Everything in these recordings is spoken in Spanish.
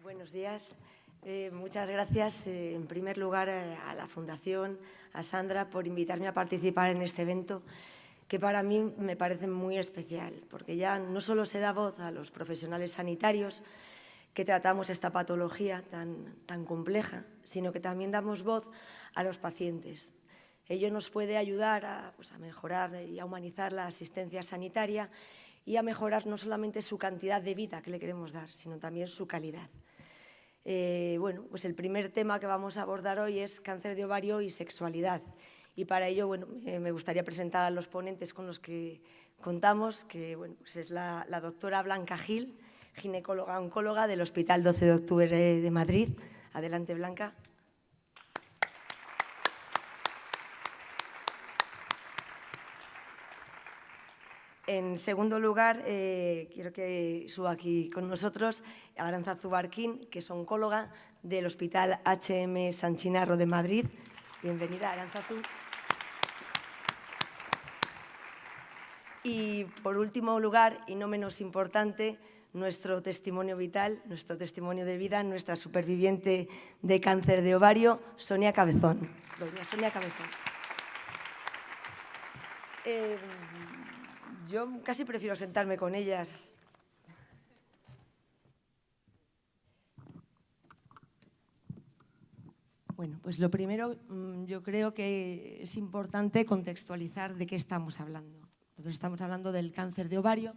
Buenos días. Muchas gracias, en primer lugar, a la Fundación, a Sandra, por invitarme a participar en este evento, que para mí me parece muy especial, porque ya no solo se da voz a los profesionales sanitarios que tratamos esta patología tan compleja, sino que también damos voz a los pacientes. Ello nos puede ayudar a mejorar y a humanizar la asistencia sanitaria y a mejorar no solamente su cantidad de vida que le queremos dar, sino también su calidad. Pues el primer tema que vamos a abordar hoy es cáncer de ovario y sexualidad. Y para ello, me gustaría presentar a los ponentes con los que contamos, que pues es la doctora Blanca Gil, ginecóloga oncóloga del Hospital 12 de Octubre de Madrid. Adelante, Blanca. En segundo lugar, quiero que suba aquí con nosotros Arantzazu Barquín, que es oncóloga del Hospital HM San Chinarro de Madrid. Bienvenida, Arantzazu. Y, por último lugar, y no menos importante, nuestro testimonio vital, nuestro testimonio de vida, nuestra superviviente de cáncer de ovario, Sonia Cabezón. Doña Sonia Cabezón. Yo casi prefiero sentarme con ellas. Bueno, pues lo primero, yo creo que es importante contextualizar de qué estamos hablando. Entonces, estamos hablando del cáncer de ovario.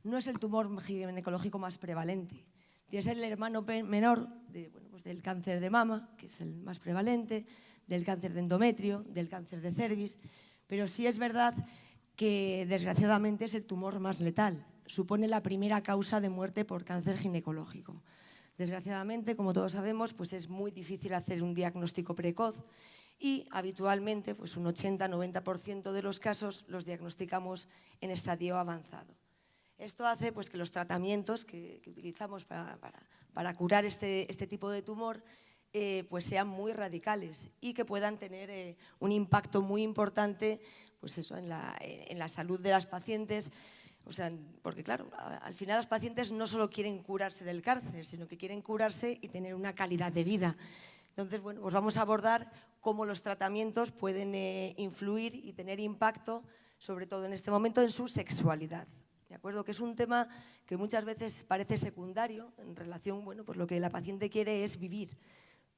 No es el tumor ginecológico más prevalente. Es el hermano menor del cáncer de mama, que es el más prevalente, del cáncer de endometrio, del cáncer de cervix, pero sí es verdad que desgraciadamente es el tumor más letal. Supone la primera causa de muerte por cáncer ginecológico. Desgraciadamente, como todos sabemos, pues es muy difícil hacer un diagnóstico precoz y habitualmente un 80-90% de los casos los diagnosticamos en estadio avanzado. Esto hace que los tratamientos que utilizamos para curar este tipo de tumor sean muy radicales y que puedan tener un impacto muy importante en la salud de las pacientes. Porque claro, al final los pacientes no solo quieren curarse del cáncer, sino que quieren curarse y tener una calidad de vida. Entonces, pues vamos a abordar cómo los tratamientos pueden influir y tener impacto, sobre todo en este momento, en su sexualidad. ¿De acuerdo? Que es un tema que muchas veces parece secundario en relación, pues lo que la paciente quiere es vivir.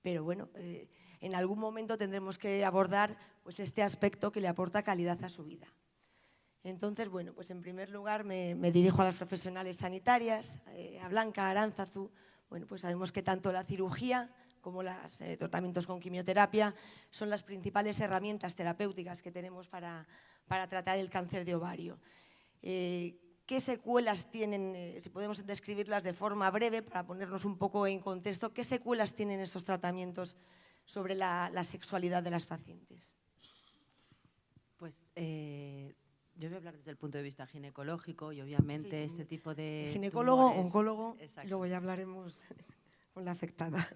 Pero en algún momento tendremos que abordar este aspecto que le aporta calidad a su vida. Entonces, pues en primer lugar me dirijo a las profesionales sanitarias, a Blanca, a Arantzazu. Pues sabemos que tanto la cirugía como los tratamientos con quimioterapia son las principales herramientas terapéuticas que tenemos para tratar el cáncer de ovario. ¿Qué secuelas tienen, si podemos describirlas de forma breve para ponernos un poco en contexto, qué secuelas tienen estos tratamientos sobre la sexualidad de las pacientes? Pues yo voy a hablar desde el punto de vista ginecológico y obviamente este tipo de ginecólogo, tumores, oncólogo, exacto. Y luego ya hablaremos con la afectada.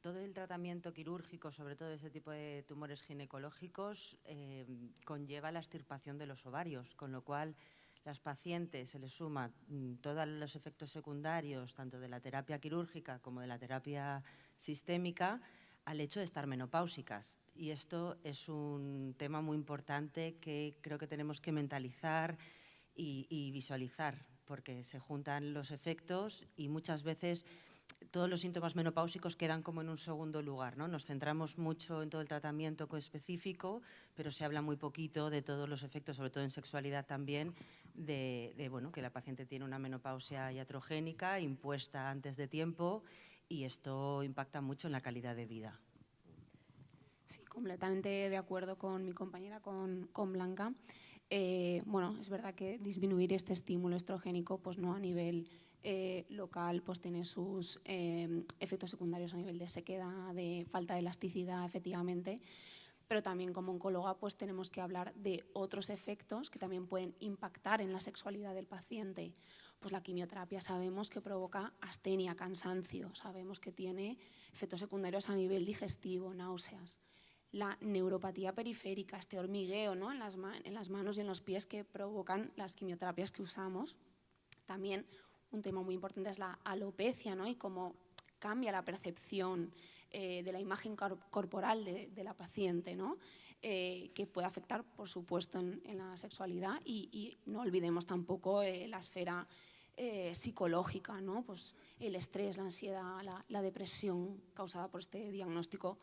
Todo el tratamiento quirúrgico, sobre todo ese tipo de tumores ginecológicos, conlleva la extirpación de los ovarios, con lo cual las pacientes se les suma todos los efectos secundarios, tanto de la terapia quirúrgica como de la terapia sistémica, al hecho de estar menopáusicas. Y esto es un tema muy importante que creo que tenemos que mentalizar y visualizar, porque se juntan los efectos y muchas veces todos los síntomas menopáusicos quedan como en un segundo lugar, ¿no? Nos centramos mucho en todo el tratamiento específico, pero se habla muy poquito de todos los efectos, sobre todo en sexualidad también, que la paciente tiene una menopausia iatrogénica impuesta antes de tiempo y esto impacta mucho en la calidad de vida. Sí, completamente de acuerdo con mi compañera, con Blanca. Es verdad que disminuir este estímulo estrogénico, pues no a nivel local, pues tiene sus efectos secundarios a nivel de sequedad, de falta de elasticidad, efectivamente. Pero también como oncóloga pues tenemos que hablar de otros efectos que también pueden impactar en la sexualidad del paciente. Pues la quimioterapia sabemos que provoca astenia, cansancio, sabemos que tiene efectos secundarios a nivel digestivo, náuseas. La neuropatía periférica, este hormigueo, ¿no? en las manos y en los pies que provocan las quimioterapias que usamos. También un tema muy importante es la alopecia, ¿no? Y cómo cambia la percepción de la imagen corporal de la paciente, ¿no? Que puede afectar, por supuesto, en la sexualidad y no olvidemos tampoco la esfera psicológica, ¿no? Pues el estrés, la ansiedad, la depresión causada por este diagnóstico.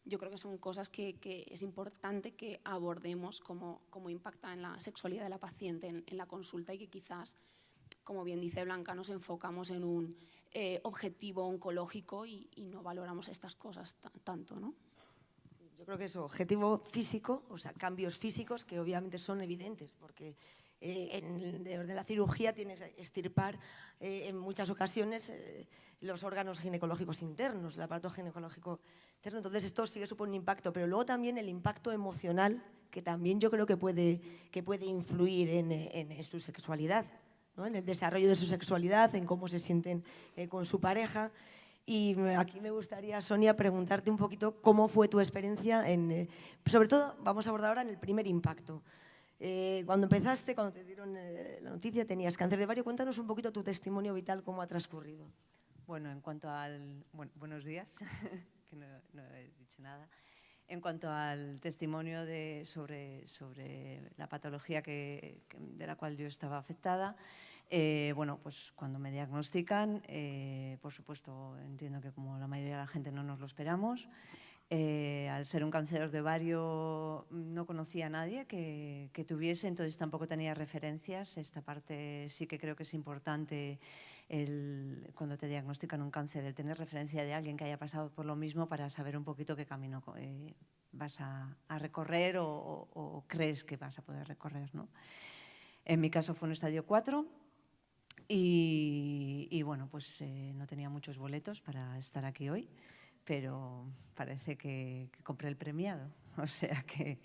Yo creo que son cosas que es importante que abordemos cómo impacta en la sexualidad de la paciente en la consulta y que quizás, como bien dice Blanca, nos enfocamos en un objetivo oncológico y no valoramos estas cosas tanto, ¿no? Yo creo que es objetivo físico, o sea, cambios físicos que obviamente son evidentes, porque de la cirugía tienes que extirpar en muchas ocasiones los órganos ginecológicos internos, el aparato ginecológico interno. Entonces esto sí que supone un impacto, pero luego también el impacto emocional, que también yo creo que puede influir en su sexualidad, ¿no? En el desarrollo de su sexualidad, en cómo se sienten con su pareja. Y aquí me gustaría, Sonia, preguntarte un poquito cómo fue tu experiencia, sobre todo vamos a abordar ahora en el primer impacto. Cuando empezaste, cuando te dieron la noticia, tenías cáncer de ovario. Cuéntanos un poquito tu testimonio vital, cómo ha transcurrido. Bueno, en cuanto al… Bueno, buenos días, que no he dicho nada. En cuanto al testimonio sobre la patología de la cual yo estaba afectada, bueno, pues cuando me diagnostican, por supuesto, entiendo que como la mayoría de la gente no nos lo esperamos. Al ser un cáncer de ovario no conocía a nadie que tuviese, entonces tampoco tenía referencias. Esta parte sí que creo que es importante cuando te diagnostican un cáncer, el tener referencia de alguien que haya pasado por lo mismo para saber un poquito qué camino vas a recorrer o crees que vas a poder recorrer, ¿no? En mi caso fue un estadio 4 y bueno, pues no tenía muchos boletos para estar aquí hoy, pero parece que compré el premiado, o sea que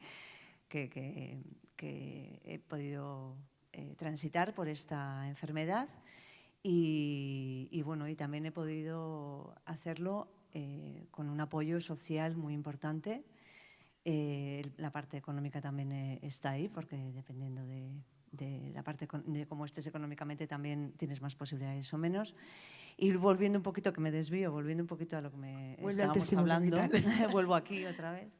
he podido transitar por esta enfermedad y bueno, y también he podido hacerlo con un apoyo social muy importante. La parte económica también está ahí, porque dependiendo de la parte de cómo estés económicamente también tienes más posibilidades o menos. Y volviendo un poquito, que me desvío, volviendo un poquito a lo que estábamos hablando, vuelvo aquí otra vez.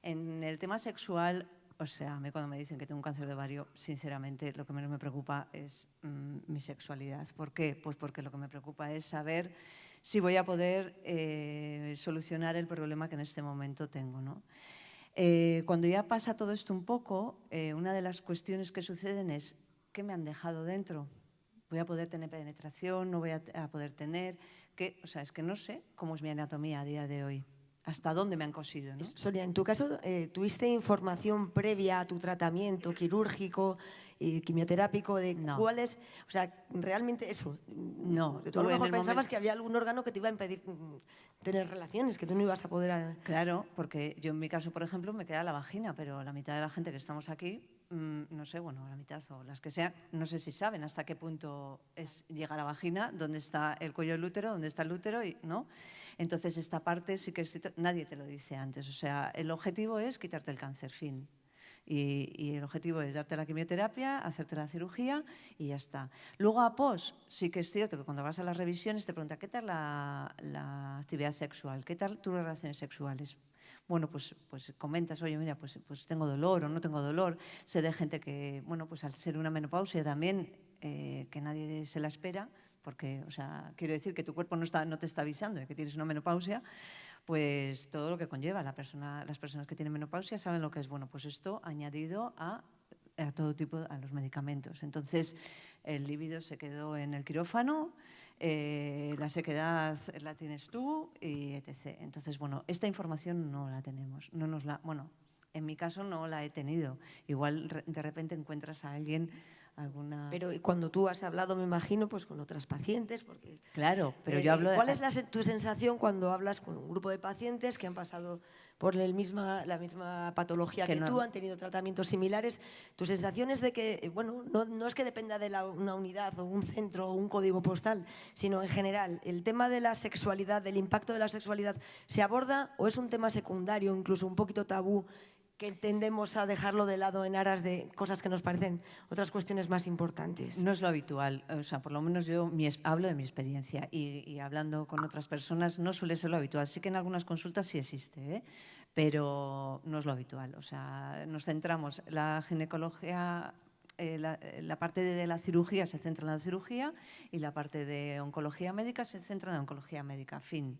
En el tema sexual, o sea, a mí cuando me dicen que tengo un cáncer de ovario, sinceramente lo que menos me preocupa es mi sexualidad. ¿Por qué? Pues porque lo que me preocupa es saber si voy a poder solucionar el problema que en este momento tengo, ¿no? Cuando ya pasa todo esto un poco, una de las cuestiones que suceden es ¿qué me han dejado dentro? ¿Voy a poder tener penetración? ¿No voy a poder tener? O sea, es que no sé cómo es mi anatomía a día de hoy. ¿Hasta dónde me han cosido, ¿no? Sonia, en tu caso, ¿tuviste información previa a tu tratamiento quirúrgico, quimioterápico, de No. cuáles? O sea, realmente eso. No. Tú a lo mejor pensabas que había algún órgano que te iba a impedir tener relaciones, que tú no ibas a poder… Claro, porque yo en mi caso, por ejemplo, me queda la vagina, pero la mitad de la gente que estamos aquí, no sé, bueno, la mitad o las que sean, no sé si saben hasta qué punto llega la vagina, dónde está el cuello del útero, dónde está el útero, ¿no? Entonces, esta parte sí que nadie te lo dice antes. O sea, el objetivo es quitarte el cáncer, fin. Y el objetivo es darte la quimioterapia, hacerte la cirugía y ya está. Luego, a pos, sí que es cierto que cuando vas a las revisiones te preguntan ¿qué tal la actividad sexual? ¿Qué tal tus relaciones sexuales? Bueno, pues comentas, oye, mira, pues tengo dolor o no tengo dolor. Sé de gente que, bueno, pues al ser una menopausia también, que nadie se la espera, porque, o sea, quiero decir que tu cuerpo no te está avisando de que tienes una menopausia, pues todo lo que conlleva. Las personas que tienen menopausia saben lo que es. Bueno, pues esto añadido a todo tipo, a los medicamentos. Entonces, el líbido se quedó en el quirófano, la sequedad la tienes tú, y etc. Entonces, bueno, esta información no la tenemos. Bueno, en mi caso no la he tenido. Igual de repente encuentras a alguien… Pero cuando tú has hablado, me imagino, pues con otras pacientes, porque… Claro, pero yo hablo… ¿Cuál es tu sensación cuando hablas con un grupo de pacientes que han pasado por la misma patología que tú, han tenido tratamientos similares? Tu sensación es de que, bueno, no es que dependa de una unidad o un centro o un código postal, sino en general, ¿el tema de la sexualidad, del impacto de la sexualidad, se aborda o es un tema secundario, incluso un poquito tabú, que tendemos a dejarlo de lado en aras de cosas que nos parecen otras cuestiones más importantes? No es lo habitual, o sea, por lo menos yo hablo de mi experiencia y hablando con otras personas no suele ser lo habitual. Sí que en algunas consultas sí existe, ¿eh? Pero no es lo habitual. O sea, nos centramos, la ginecología, la parte de la cirugía se centra en la cirugía y la parte de oncología médica se centra en la oncología médica, fin.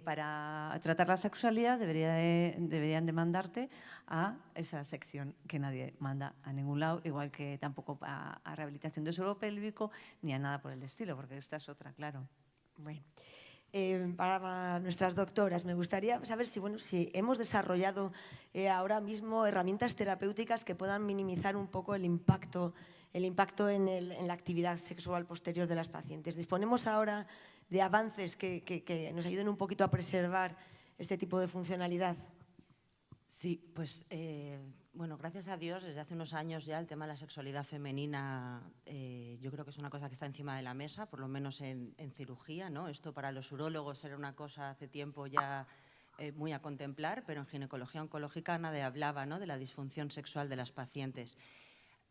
Para tratar la sexualidad deberían de mandarte a esa sección que nadie manda a ningún lado, igual que tampoco a rehabilitación de suelo pélvico ni a nada por el estilo, porque esta es otra, claro. Bueno, para nuestras doctoras, me gustaría saber si hemos desarrollado ahora mismo herramientas terapéuticas que puedan minimizar un poco el impacto en la actividad sexual posterior de las pacientes. ¿Disponemos ahora de avances que nos ayuden un poquito a preservar este tipo de funcionalidad? Sí, pues bueno, gracias a Dios, desde hace unos años ya el tema de la sexualidad femenina yo creo que es una cosa que está encima de la mesa, por lo menos en cirugía, ¿no? Esto para los urólogos era una cosa hace tiempo ya muy a contemplar, pero en ginecología oncológica nadie hablaba, ¿no?, de la disfunción sexual de las pacientes.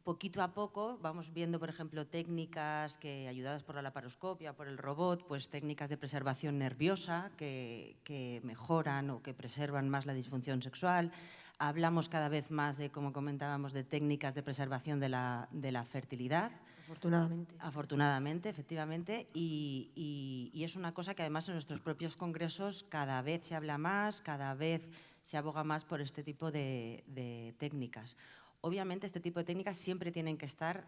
Poquito a poco vamos viendo, por ejemplo, técnicas que, ayudadas por la laparoscopia, por el robot, pues técnicas de preservación nerviosa que mejoran o que preservan más la disfunción sexual. Hablamos cada vez más de, como comentábamos, de técnicas de preservación de la fertilidad. Afortunadamente. Afortunadamente, efectivamente, y es una cosa que además en nuestros propios congresos cada vez se habla más, cada vez se aboga más por este tipo de técnicas. Obviamente, este tipo de técnicas siempre tienen que estar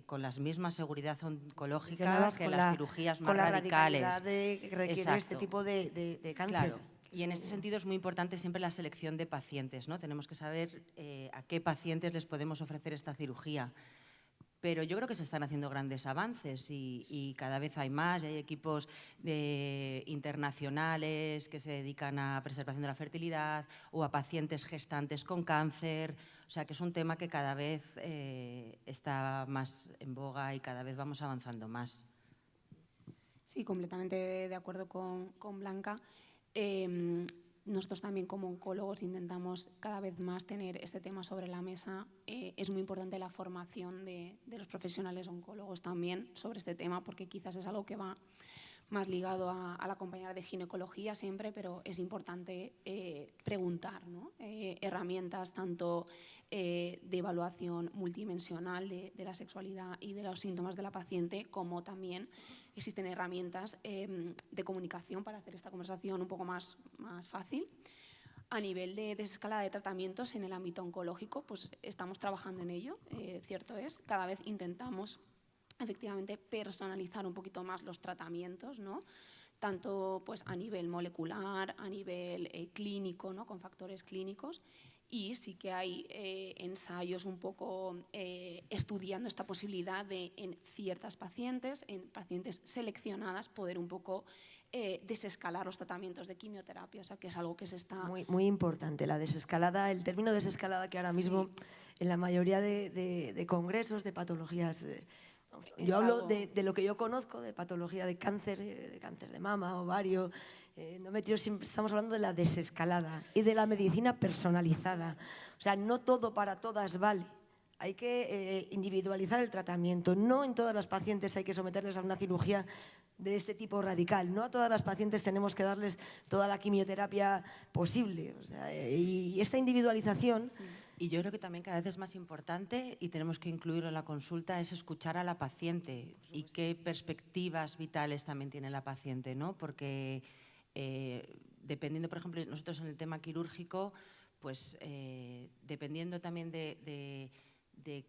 con la misma seguridad oncológica que las cirugías más radicales. Con la radicalidad que requiere este tipo de cáncer. Claro. Y en este sentido es muy importante siempre la selección de pacientes, ¿no? Tenemos que saber a qué pacientes les podemos ofrecer esta cirugía. Pero yo creo que se están haciendo grandes avances y cada vez hay más, y hay equipos internacionales que se dedican a preservación de la fertilidad o a pacientes gestantes con cáncer. O sea, que es un tema que cada vez está más en boga y cada vez vamos avanzando más. Sí, completamente de acuerdo con Blanca. Nosotros también como oncólogos intentamos cada vez más tener este tema sobre la mesa. Es muy importante la formación de los profesionales oncólogos también sobre este tema, porque quizás es algo que va más ligado a la compañera de ginecología siempre, pero es importante preguntar, ¿no? Herramientas tanto de evaluación multidimensional de la sexualidad y de los síntomas de la paciente, como también existen herramientas de comunicación para hacer esta conversación un poco más fácil. A nivel de desescalada de tratamientos en el ámbito oncológico, pues estamos trabajando en ello, cierto es, cada vez intentamos efectivamente personalizar un poquito más los tratamientos, ¿no? Tanto pues, a nivel molecular, a nivel clínico, ¿no?, con factores clínicos, y sí que hay ensayos un poco estudiando esta posibilidad de en ciertas pacientes, en pacientes seleccionadas, poder un poco desescalar los tratamientos de quimioterapia, o sea que es algo que se está… Muy importante, la desescalada, el término desescalada que ahora mismo en la mayoría de congresos de patologías… Yo hablo de lo que yo conozco, de patología de cáncer de mama, ovario, endometrio, siempre estamos hablando de la desescalada y de la medicina personalizada. O sea, no todo para todas vale. Hay que individualizar el tratamiento. No en todas las pacientes hay que someterles a una cirugía de este tipo radical. No a todas las pacientes tenemos que darles toda la quimioterapia posible. O sea, y esta individualización… Y yo creo que también cada vez es más importante, y tenemos que incluirlo en la consulta, es escuchar a la paciente y qué perspectivas vitales también tiene la paciente, ¿no? Porque dependiendo, por ejemplo, nosotros en el tema quirúrgico, pues dependiendo también de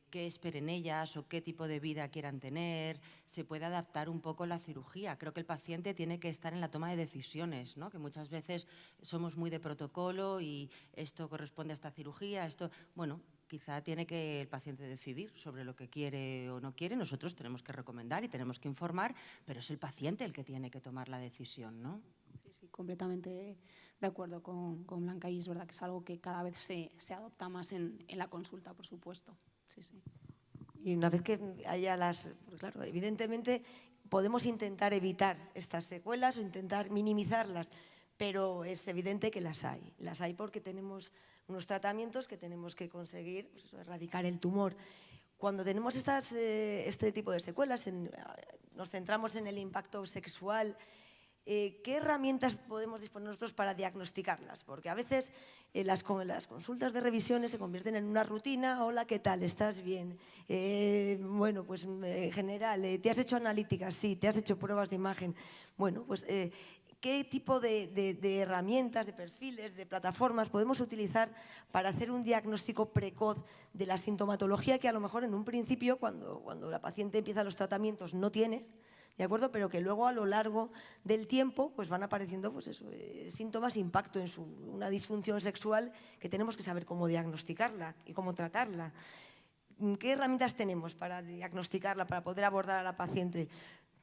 qué esperen ellas o qué tipo de vida quieran tener, se puede adaptar un poco la cirugía. Creo que el paciente tiene que estar en la toma de decisiones, ¿no? Que muchas veces somos muy de protocolo y esto corresponde a esta cirugía, esto… Bueno, quizá tiene que el paciente decidir sobre lo que quiere o no quiere. Nosotros tenemos que recomendar y tenemos que informar, pero es el paciente el que tiene que tomar la decisión, ¿no? Sí, completamente de acuerdo con Blanca, y es verdad que es algo que cada vez se adopta más en la consulta, por supuesto. Sí, sí. Y una vez que haya pues claro, evidentemente podemos intentar evitar estas secuelas o intentar minimizarlas, pero es evidente que las hay porque tenemos unos tratamientos que tenemos que conseguir, pues eso, erradicar el tumor. Cuando tenemos este tipo de secuelas, nos centramos en el impacto sexual. ¿Qué herramientas podemos disponer nosotros para diagnosticarlas? Porque a veces las consultas de revisiones se convierten en una rutina. Hola, ¿qué tal? ¿Estás bien? Bueno, pues en general, ¿te has hecho analíticas? Sí. ¿Te has hecho pruebas de imagen? Bueno, pues ¿qué tipo de herramientas, de perfiles, de plataformas podemos utilizar para hacer un diagnóstico precoz de la sintomatología que a lo mejor en un principio, cuando la paciente empieza los tratamientos, no tiene? ¿De acuerdo? Pero que luego a lo largo del tiempo pues van apareciendo pues eso, síntomas, impacto en una disfunción sexual que tenemos que saber cómo diagnosticarla y cómo tratarla. ¿Qué herramientas tenemos para diagnosticarla, para poder abordar a la paciente?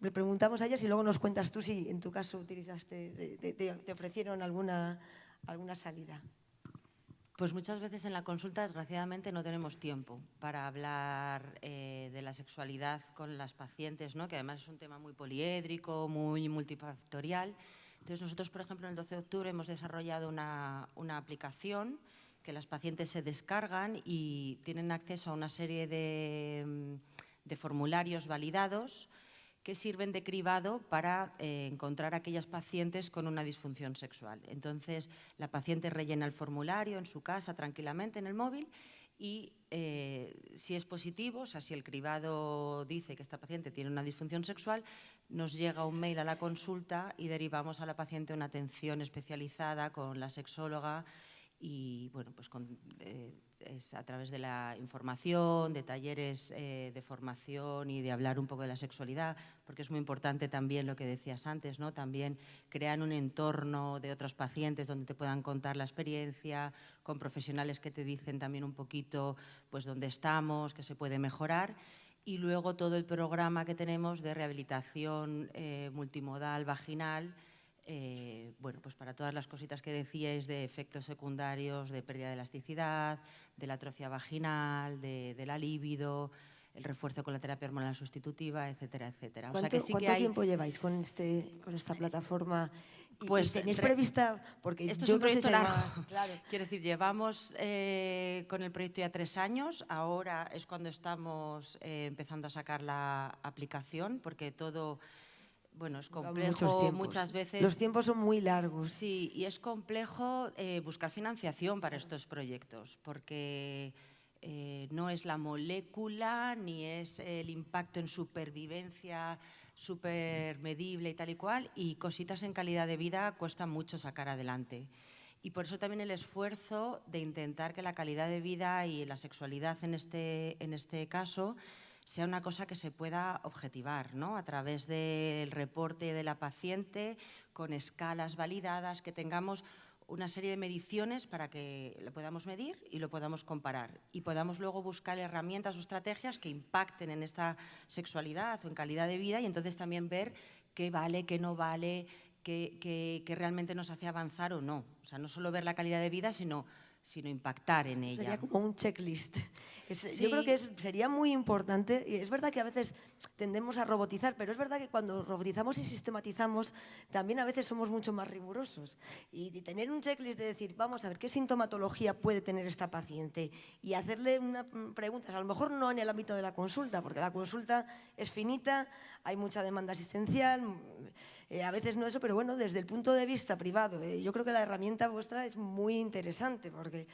Le preguntamos a ellas y luego nos cuentas tú si en tu caso te ofrecieron alguna salida. Pues muchas veces en la consulta, desgraciadamente, no tenemos tiempo para hablar de la sexualidad con las pacientes, ¿no? Que además es un tema muy poliédrico, muy multifactorial. Entonces, nosotros, por ejemplo, el 12 de octubre hemos desarrollado una aplicación que las pacientes se descargan y tienen acceso a una serie de formularios validados que sirven de cribado para encontrar a aquellas pacientes con una disfunción sexual. Entonces, la paciente rellena el formulario en su casa tranquilamente en el móvil y si es positivo, o sea, si el cribado dice que esta paciente tiene una disfunción sexual, nos llega un mail a la consulta y derivamos a la paciente a una atención especializada con la sexóloga y, bueno, pues es a través de la información, de talleres de formación y de hablar un poco de la sexualidad, porque es muy importante también lo que decías antes, ¿no? También crear un entorno de otros pacientes donde te puedan contar la experiencia, con profesionales que te dicen también un poquito pues dónde estamos, qué se puede mejorar. Y luego todo el programa que tenemos de rehabilitación multimodal vaginal, bueno, pues para todas las cositas que decíais de efectos secundarios, de pérdida de estasticidad, de la atrofia vaginal, de la libido, el refuerzo con la terapia hormonal sustitutiva, etcétera, etcétera. ¿Cuánto tiempo lleváis con esta plataforma? Pues ¿tenéis prevista? Porque esto yo es un proyecto no sé si largo. Claro. Quiero decir, llevamos con el proyecto ya 3 años. Ahora es cuando estamos empezando a sacar la aplicación, porque todo... Bueno, es complejo muchas veces. Los tiempos son muy largos. Sí, y es complejo buscar financiación para estos proyectos, porque no es la molécula ni es el impacto en supervivencia súper medible y tal y cual, y cositas en calidad de vida cuesta mucho sacar adelante. Y por eso también el esfuerzo de intentar que la calidad de vida y la sexualidad en este caso sea una cosa que se pueda objetivar, ¿no? A través del reporte de la paciente, con escalas validadas, que tengamos una serie de mediciones para que lo podamos medir y lo podamos comparar y podamos luego buscar herramientas o estrategias que impacten en esta sexualidad o en calidad de vida y entonces también ver qué vale, qué no vale, qué realmente nos hace avanzar o no. O sea, no solo ver la calidad de vida, sino impactar en ella. Sería como un checklist. Sí. Yo creo que sería muy importante, y es verdad que a veces tendemos a robotizar, pero es verdad que cuando robotizamos y sistematizamos, también a veces somos mucho más rigurosos. Y tener un checklist de decir, vamos a ver, ¿qué sintomatología puede tener esta paciente? Y hacerle unas preguntas, a lo mejor no en el ámbito de la consulta, porque la consulta es finita, hay mucha demanda asistencial, a veces no eso, pero bueno, desde el punto de vista privado, yo creo que la herramienta vuestra es muy interesante porque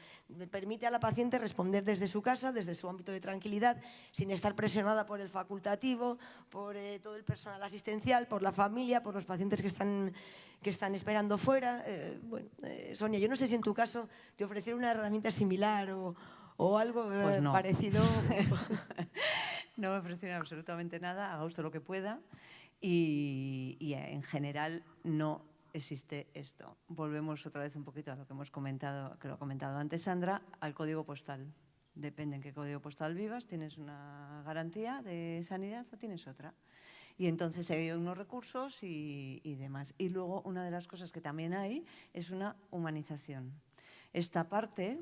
permite a la paciente responder desde su casa, desde su ámbito de tranquilidad, sin estar presionada por el facultativo, por todo el personal asistencial, por la familia, por los pacientes que están esperando fuera. Bueno, Sonia, yo no sé si en tu caso te ofrecieron una herramienta similar o algo pues no. parecido. No me ofrecieron absolutamente nada, haga usted lo que pueda. Y en general no existe esto. Volvemos otra vez un poquito a lo que hemos comentado, que lo ha comentado antes Sandra, al código postal. Depende en qué código postal vivas, tienes una garantía de sanidad o tienes otra. Y entonces hay unos recursos y demás. Y luego una de las cosas que también hay es una humanización. Esta parte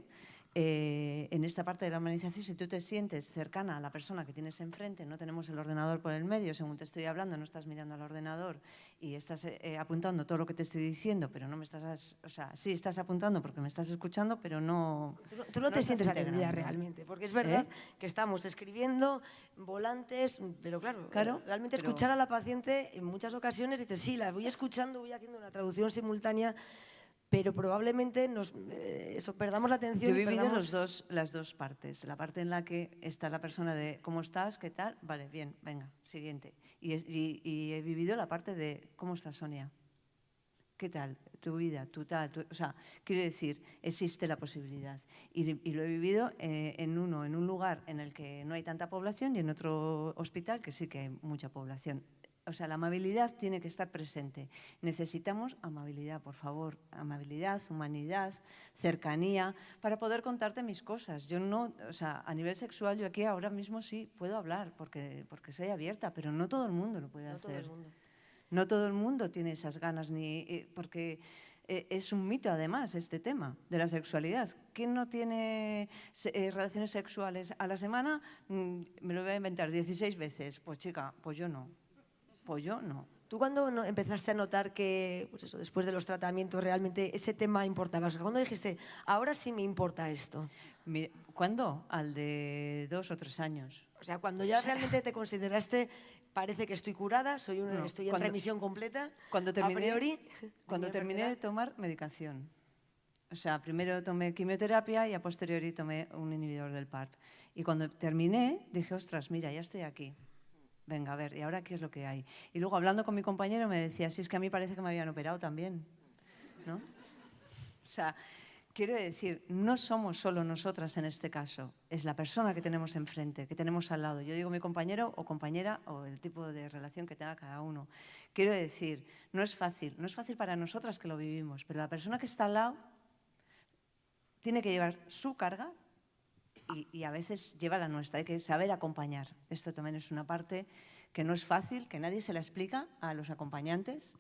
en esta parte de la humanización, si tú te sientes cercana a la persona que tienes enfrente, no tenemos el ordenador por el medio, según te estoy hablando, no estás mirando al ordenador y estás apuntando todo lo que te estoy diciendo, pero no me estás, o sea, sí estás apuntando porque me estás escuchando, pero no... Tú no te estás sientes atendida integrando. realmente, porque es verdad que estamos escribiendo volantes, pero claro, realmente pero- escuchar a la paciente en muchas ocasiones dices, sí, la voy escuchando, voy haciendo una traducción simultánea, pero probablemente perdamos la atención. Yo he y vivido perdamos... las dos partes. La parte en la que está la persona de ¿cómo estás? ¿Qué tal? Vale, bien, venga, siguiente. Y he vivido la parte de ¿cómo estás, Sonia? ¿Qué tal? Tu vida, tu tal. O sea, quiero decir, existe la posibilidad. Y lo he vivido en un lugar en el que no hay tanta población y en otro hospital que sí que hay mucha población. O sea, la amabilidad tiene que estar presente. Necesitamos amabilidad, por favor. Amabilidad, humanidad, cercanía, para poder contarte mis cosas. Yo no, o sea, a nivel sexual yo aquí ahora mismo sí puedo hablar porque soy abierta, pero no todo el mundo lo puede No hacer. todo el mundo. No todo el mundo tiene esas ganas, porque es un mito además este tema de la sexualidad. ¿Quién no tiene relaciones sexuales a la semana? Me lo voy a inventar 16 veces. Pues chica, pues yo no. Pues yo no. ¿Tú cuándo empezaste a notar que, pues eso, después de los tratamientos, realmente ese tema importaba? O sea, ¿cuándo dijiste, ahora sí me importa esto? ¿Cuándo? Al de 2 o 3 años. O sea, cuando ya realmente te consideraste, parece que estoy curada, No, estoy en remisión completa, Cuando terminé, a priori, cuando mi terminé de enfermedad. tomar medicación. O sea, primero tomé quimioterapia y a posteriori tomé un inhibidor del PARP. Y cuando terminé, dije, ostras, mira, ya estoy aquí. Venga, a ver, ¿y ahora qué es lo que hay? Y luego, hablando con mi compañero, me decía, sí, es que a mí parece que me habían operado también, ¿no? O sea, quiero decir, no somos solo nosotras en este caso, es la persona que tenemos enfrente, que tenemos al lado. Yo digo mi compañero o compañera o el tipo de relación que tenga cada uno. Quiero decir, no es fácil para nosotras que lo vivimos, pero la persona que está al lado tiene que llevar su carga y a veces lleva la nuestra. Hay que saber acompañar. Esto también es una parte que no es fácil, que nadie se la explica a los acompañantes.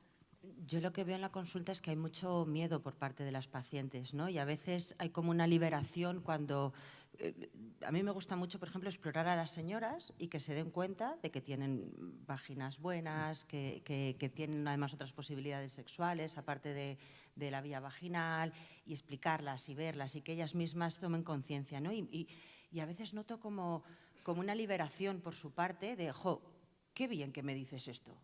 Yo lo que veo en la consulta es que hay mucho miedo por parte de las pacientes, ¿no? Y a veces hay como una liberación cuando... a mí me gusta mucho, por ejemplo, explorar a las señoras y que se den cuenta de que tienen vaginas buenas, que tienen además otras posibilidades sexuales, aparte de la vía vaginal, y explicarlas y verlas y que ellas mismas tomen conciencia, ¿no? Y a veces noto como una liberación por su parte de, jo, qué bien que me dices esto,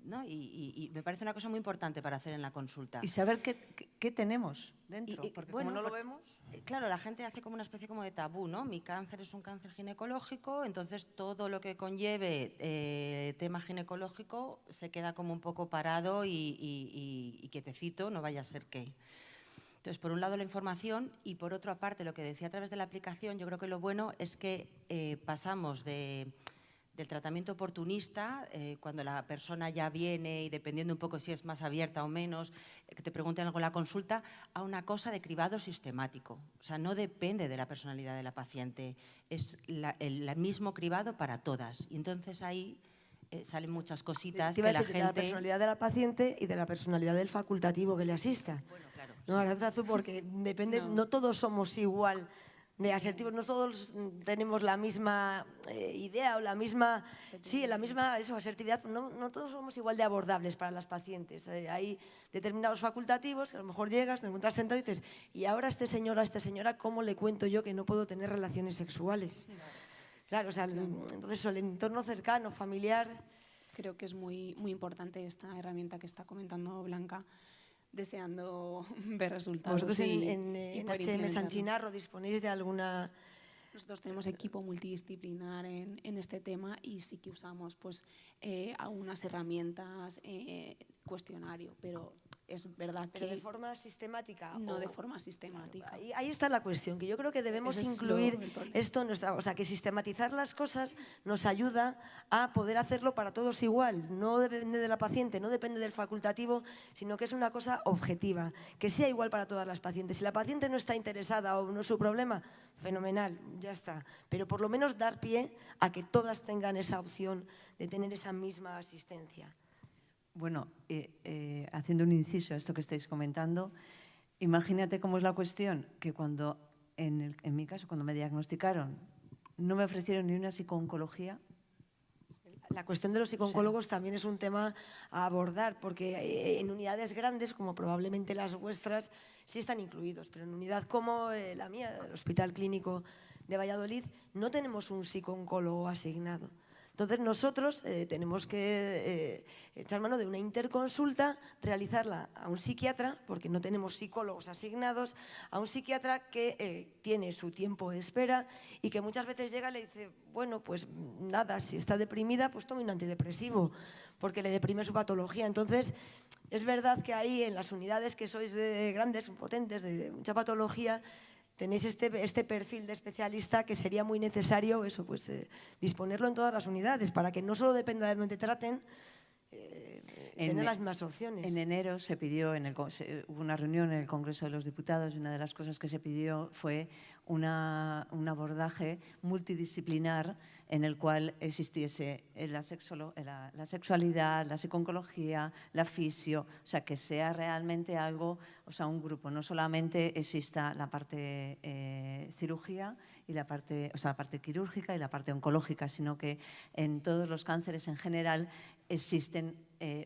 ¿no? Y me parece una cosa muy importante para hacer en la consulta. Y saber qué tenemos dentro, porque bueno, como no lo vemos... Claro, la gente hace como una especie como de tabú, ¿no? Mi cáncer es un cáncer ginecológico, entonces todo lo que conlleve tema ginecológico se queda como un poco parado y quietecito, no vaya a ser que... Entonces, por un lado la información y por otra parte lo que decía a través de la aplicación, yo creo que lo bueno es que pasamos del tratamiento oportunista, cuando la persona ya viene y dependiendo un poco si es más abierta o menos, que te pregunten algo en la consulta, a una cosa de cribado sistemático. O sea, no depende de la personalidad de la paciente, es el mismo cribado para todas. Y entonces ahí salen muchas cositas Te iba que a la decir, de la gente... personalidad de la paciente y de la personalidad del facultativo que le asista. Bueno, claro, No, sí. Aranzazu, porque depende, no todos somos igual de asertivos, no todos tenemos la misma idea o la misma, asertividad, no todos somos igual de abordables para las pacientes. Hay determinados facultativos que a lo mejor llegas, te encuentras sentado y dices, y ahora a esta señora, ¿cómo le cuento yo que no puedo tener relaciones sexuales? Claro, o sea, entonces el entorno cercano, familiar... Creo que es muy, muy importante esta herramienta que está comentando Blanca, deseando ver resultados. ¿Vosotros y en poder HM implementarlo. San Chinarro disponéis de alguna...? Nosotros tenemos equipo multidisciplinar en este tema y sí que usamos pues, algunas herramientas, cuestionario, pero es verdad que... ¿Pero de forma sistemática? No o... de forma sistemática. Ahí está la cuestión, que yo creo que debemos Ese es incluir el problema. esto en nuestra... O sea, que sistematizar las cosas nos ayuda a poder hacerlo para todos igual. No depende de la paciente, no depende del facultativo, sino que es una cosa objetiva, que sea igual para todas las pacientes. Si la paciente no está interesada o no es su problema, fenomenal, ya está. Pero por lo menos dar pie a que todas tengan esa opción de tener esa misma asistencia. Bueno, haciendo un inciso a esto que estáis comentando, imagínate cómo es la cuestión, que cuando, en mi caso, cuando me diagnosticaron, no me ofrecieron ni una psico-oncología. La cuestión de los psicooncólogos también es un tema a abordar, porque en unidades grandes, como probablemente las vuestras, sí están incluidos, pero en unidad como la mía, el Hospital Clínico de Valladolid, no tenemos un psicooncólogo asignado. Entonces nosotros tenemos que echar mano de una interconsulta, realizarla a un psiquiatra, porque no tenemos psicólogos asignados, a un psiquiatra que tiene su tiempo de espera y que muchas veces llega y le dice, bueno, pues nada, si está deprimida, pues tome un antidepresivo, porque le deprime su patología. Entonces, es verdad que ahí en las unidades que sois grandes, potentes, de mucha patología, tenéis este perfil de especialista que sería muy necesario eso, pues, disponerlo en todas las unidades para que no solo dependa de donde te traten, tener las mismas opciones. En enero se pidió, hubo una reunión en el Congreso de los Diputados y una de las cosas que se pidió fue un abordaje multidisciplinar en el cual existiese la sexualidad, la psico-oncología, la fisio, o sea, que sea realmente algo, o sea, un grupo, no solamente exista la parte cirugía y la parte quirúrgica y la parte oncológica, sino que en todos los cánceres en general existen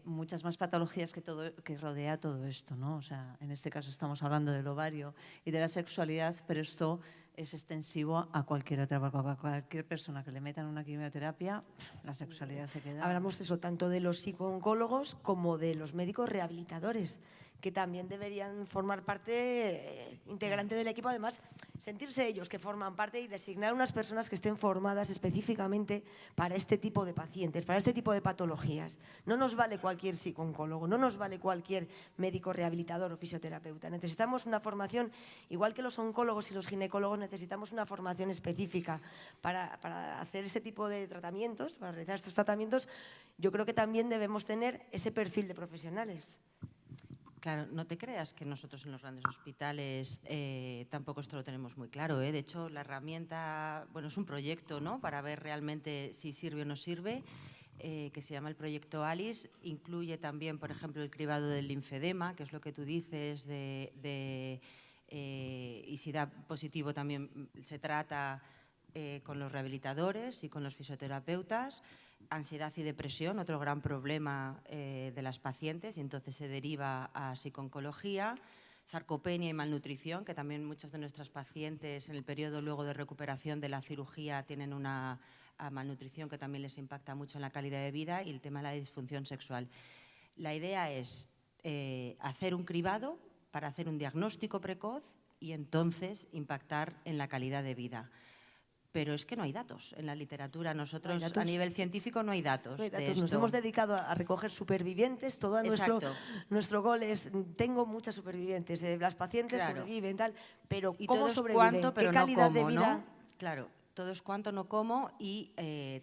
muchas más patologías que rodea todo esto, ¿no? O sea, en este caso estamos hablando del ovario y de la sexualidad, pero esto es extensivo a cualquier otra, a cualquier persona que le metan una quimioterapia, la sexualidad se queda. Hablamos de eso, tanto de los psicooncólogos como de los médicos rehabilitadores, que también deberían formar parte integrante del equipo, además sentirse ellos que forman parte y designar unas personas que estén formadas específicamente para este tipo de pacientes, para este tipo de patologías. No nos vale cualquier psicooncólogo, no nos vale cualquier médico rehabilitador o fisioterapeuta. Necesitamos una formación, igual que los oncólogos y los ginecólogos, necesitamos una formación específica para hacer ese tipo de tratamientos, para realizar estos tratamientos. Yo creo que también debemos tener ese perfil de profesionales. Claro, no te creas que nosotros en los grandes hospitales tampoco esto lo tenemos muy claro. De hecho, la herramienta, bueno, es un proyecto, ¿no?, para ver realmente si sirve o no sirve, que se llama el proyecto ALICE. Incluye también, por ejemplo, el cribado del linfedema, que es lo que tú dices, y si da positivo también se trata con los rehabilitadores y con los fisioterapeutas. Ansiedad y depresión, otro gran problema de las pacientes, y entonces se deriva a psico-oncología. Sarcopenia y malnutrición, que también muchas de nuestras pacientes en el periodo luego de recuperación de la cirugía tienen una malnutrición que también les impacta mucho en la calidad de vida, y el tema de la disfunción sexual. La idea es hacer un cribado para hacer un diagnóstico precoz y entonces impactar en la calidad de vida. Pero es que no hay datos en la literatura. Nosotros, a nivel científico, no hay datos. No hay datos. Nos hemos dedicado a recoger supervivientes. Todo nuestro gol es, tengo muchas supervivientes. Las pacientes sobreviven, tal, pero y ¿cómo todo es sobreviven? cuánto, pero ¿Qué calidad no cómo, de vida? ¿no? Claro, todo es cuánto, no cómo, y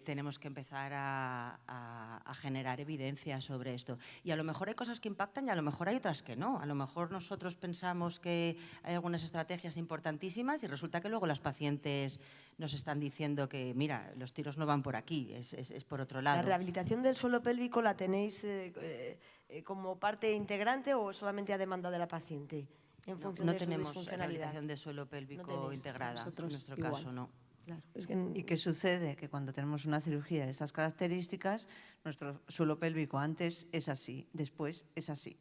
tenemos que empezar a generar evidencia sobre esto. Y a lo mejor hay cosas que impactan y a lo mejor hay otras que no. A lo mejor nosotros pensamos que hay algunas estrategias importantísimas y resulta que luego las pacientes nos están diciendo que, mira, los tiros no van por aquí, es por otro lado. ¿La rehabilitación del suelo pélvico la tenéis como parte integrante o solamente a demanda de la paciente? En función no de su tenemos disfuncionalidad. rehabilitación de suelo pélvico integrada, en nuestro igual. caso no. Claro, ¿Y qué sucede? Que cuando tenemos una cirugía de estas características, nuestro suelo pélvico antes es así, después es así.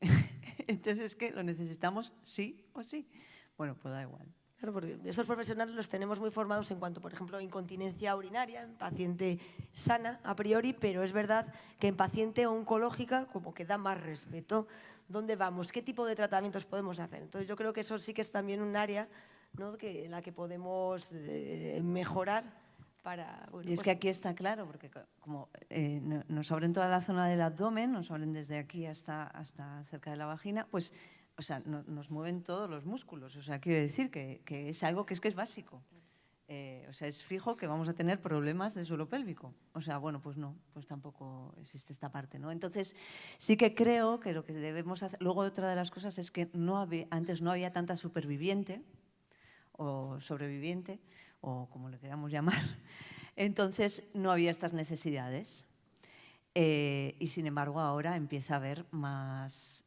Entonces, ¿qué? ¿Lo necesitamos sí o sí? Bueno, pues da igual. Claro, porque esos profesionales los tenemos muy formados en cuanto, por ejemplo, a incontinencia urinaria, en paciente sana a priori, pero es verdad que en paciente oncológica como que da más respeto. ¿Dónde vamos? ¿Qué tipo de tratamientos podemos hacer? Entonces yo creo que eso sí que es también un área, ¿no?, en la que podemos mejorar para… Bueno, y es que aquí está claro, porque como nos abren toda la zona del abdomen, nos abren desde aquí hasta cerca de la vagina, pues… O sea, nos mueven todos los músculos. O sea, quiero decir que es algo que es básico. O sea, es fijo que vamos a tener problemas de suelo pélvico. O sea, bueno, pues no, pues tampoco existe esta parte, ¿no? Entonces, sí que creo que lo que debemos hacer… Luego, otra de las cosas es que antes no había tanta superviviente o sobreviviente, o como le queramos llamar. Entonces, no había estas necesidades. Y sin embargo ahora empieza a haber más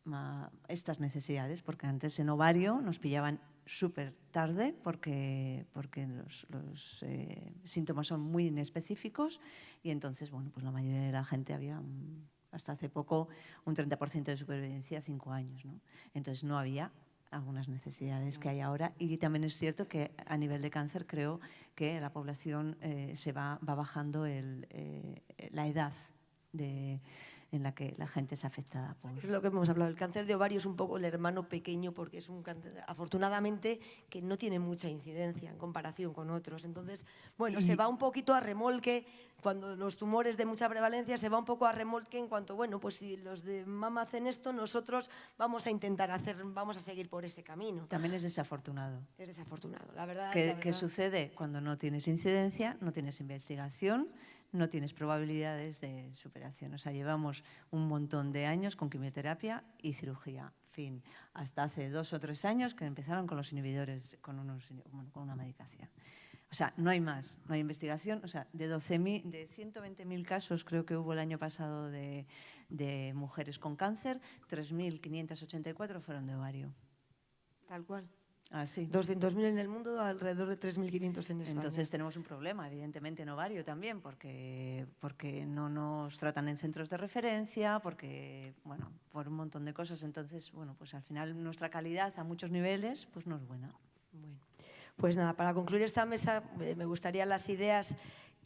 estas necesidades, porque antes en ovario nos pillaban súper tarde porque los síntomas son muy inespecíficos y entonces, bueno, pues la mayoría de la gente había hasta hace poco un 30% de supervivencia a 5 años, ¿no? Entonces no había algunas necesidades que hay ahora, y también es cierto que a nivel de cáncer creo que la población se va bajando la edad en la que la gente es afectada por... Es lo que hemos hablado. El cáncer de ovario es un poco el hermano pequeño porque es un cáncer, afortunadamente, que no tiene mucha incidencia en comparación con otros. Entonces, bueno, se va un poquito a remolque. Cuando los tumores de mucha prevalencia se va un poco a remolque en cuanto, bueno, pues si los de mama hacen esto, nosotros vamos a intentar vamos a seguir por ese camino. También es desafortunado. Es desafortunado, la verdad. ¿Qué sucede cuando no tienes incidencia, no tienes investigación, no tienes probabilidades de superación? O sea, llevamos un montón de años con quimioterapia y cirugía. Fin. Hasta hace 2 o 3 años que empezaron con los inhibidores, con una medicación. O sea, no hay más, no hay investigación. O sea, de 120.000 casos creo que hubo el año pasado de mujeres con cáncer, 3.584 fueron de ovario. Tal cual. Ah, sí. 200.000 en el mundo, alrededor de 3.500 en España. Entonces tenemos un problema, evidentemente, en ovario también, porque no nos tratan en centros de referencia, porque, bueno, por un montón de cosas. Entonces, bueno, pues al final nuestra calidad a muchos niveles pues no es buena. Bueno, pues nada, para concluir esta mesa me gustarían las ideas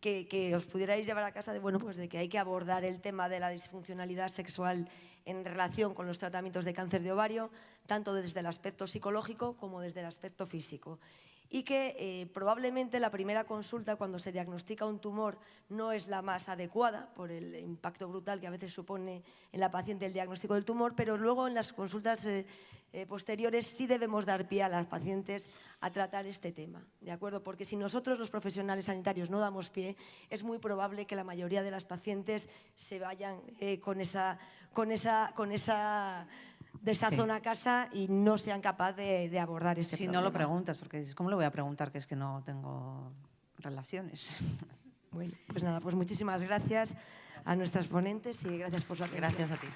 que os pudierais llevar a casa de, bueno, pues de que hay que abordar el tema de la disfuncionalidad sexual en relación con los tratamientos de cáncer de ovario, tanto desde el aspecto psicológico como desde el aspecto físico. Y que probablemente la primera consulta, cuando se diagnostica un tumor, no es la más adecuada por el impacto brutal que a veces supone en la paciente el diagnóstico del tumor, pero luego en las consultas posteriores sí debemos dar pie a las pacientes a tratar este tema, ¿de acuerdo? Porque si nosotros los profesionales sanitarios no damos pie, es muy probable que la mayoría de las pacientes se vayan con esa desazón a casa y no sean capaces de abordar ese problema. Si no lo preguntas, porque dices, ¿cómo le voy a preguntar que es que no tengo relaciones? Bueno, pues nada, pues muchísimas gracias a nuestras ponentes y gracias por su atención. Gracias a ti.